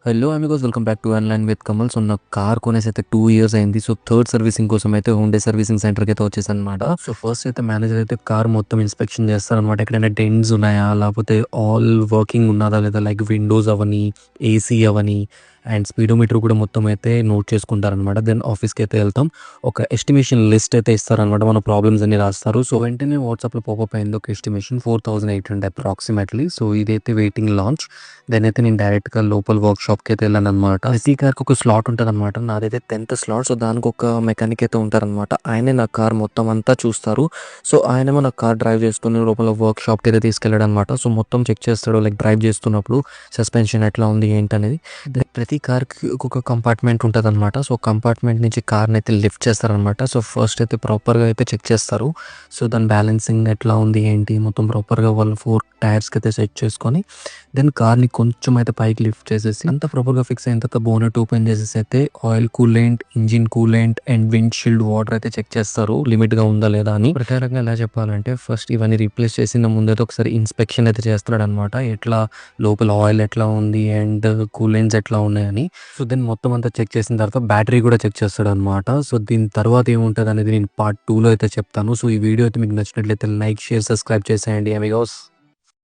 Hello Amigos, welcome back to online with Kamal. So నా car కొనేసి అయితే 2 years అయింది. సో థర్డ్ సర్వీసింగ్ కోసం అయితే హోండే సర్వీసింగ్ సెంటర్కి అయితే వచ్చేసాను అనమాట. సో ఫస్ట్ అయితే మేనేజర్ అయితే కార్ మొత్తం ఇన్స్పెక్షన్ చేస్తారనమాట. ఎక్కడైనా డెంట్స్ ఉన్నాయా, లేకపోతే ఆల్ వర్కింగ్ ఉన్నదా లేదా, like Windows Avani, AC Avani and speedometer కూడా మొత్తం అయితే నోట్ చేసుకుంటారనమాట. దెన్ ఆఫీస్కి అయితే వెళ్తాం. ఒక ఎస్టిమేషన్ లిస్ట్ అయితే ఇస్తారనమాట. మన ప్రాబ్లమ్స్ అన్ని రాస్తారు. సో వెంటనే వాట్సాప్లో పాపప్ అయింది ఒక ఎస్టిమేషన్ 4800 అప్రాక్సిమేట్లీ. సో ఇదైతే వెయిటింగ్ లాంచ్. దెన్ అయితే నేను డైరెక్ట్గా లోపల వర్క్ షాప్కి అయితే వెళ్ళాను అనమాట. ప్రతి కార్కి ఒక స్లాట్ ఉంటుంది అనమాట. నాదైతే 10th స్లాట్. సో దానికి ఒక మెకానిక్ అయితే ఉంటారనమాట. ఆయనే నా కార్ మొత్తం అంతా చూస్తారు. సో ఆయనేమో నా కార్ డ్రైవ్ చేసుకుని లోపల వర్క్ షాప్కి అయితే తీసుకెళ్ళాడు అనమాట. సో మొత్తం చెక్ చేస్తాడు, లైక్ డ్రైవ్ చేస్తున్నప్పుడు సస్పెన్షన్ ఎట్లా ఉంది ఏంటనేది. ప్రతి కార్కి ఒక్కొక్క కంపార్ట్మెంట్ ఉంటుంది అనమాట. సో కంపార్ట్మెంట్ నుంచి కార్ని అయితే లిఫ్ట్ చేస్తారనమాట. సో ఫస్ట్ అయితే ప్రాపర్గా అయితే చెక్ చేస్తారు. సో దాని బ్యాలెన్సింగ్ ఎట్లా ఉంది ఏంటి మొత్తం ప్రాపర్గా వాళ్ళు 4 టైర్స్కి అయితే సెట్ చేసుకొని దెన్ కార్ని కొంచెం అయితే పైకి లిఫ్ట్ చేసేసి అంతా ప్రాపర్గా ఫిక్స్ అయిన తర్వాత బోనెట్ ఓపెన్ చేసేసి అయితే oil coolant, engine coolant and wind shield water అయితే చెక్ చేస్తారు లిమిట్గా ఉందా లేదా అని. ప్రకారంగా ఎలా చెప్పాలంటే ఫస్ట్ ఇవన్నీ రీప్లేస్ చేసిన ముందైతే ఒకసారి ఇన్స్పెక్షన్ అయితే చేస్తాడు అనమాట. ఎట్లా లోపల ఆయిల్ ఎట్లా ఉంది అండ్ కూలెంట్స్ ఎట్లా ఉన్నాయని. సో దెన్ మొత్తం అంతా చెక్ చేసిన తర్వాత బ్యాటరీ కూడా చెక్ చేస్తాడు అనమాట. సో దీని తర్వాత ఏముంటుంది అనేది నేను పార్ట్ 2లో అయితే చెప్తాను. సో ఈ వీడియో అయితే మీకు నచ్చినట్లయితే లైక్, షేర్, సబ్స్క్రైబ్ చేసేయండి అమిగోస్.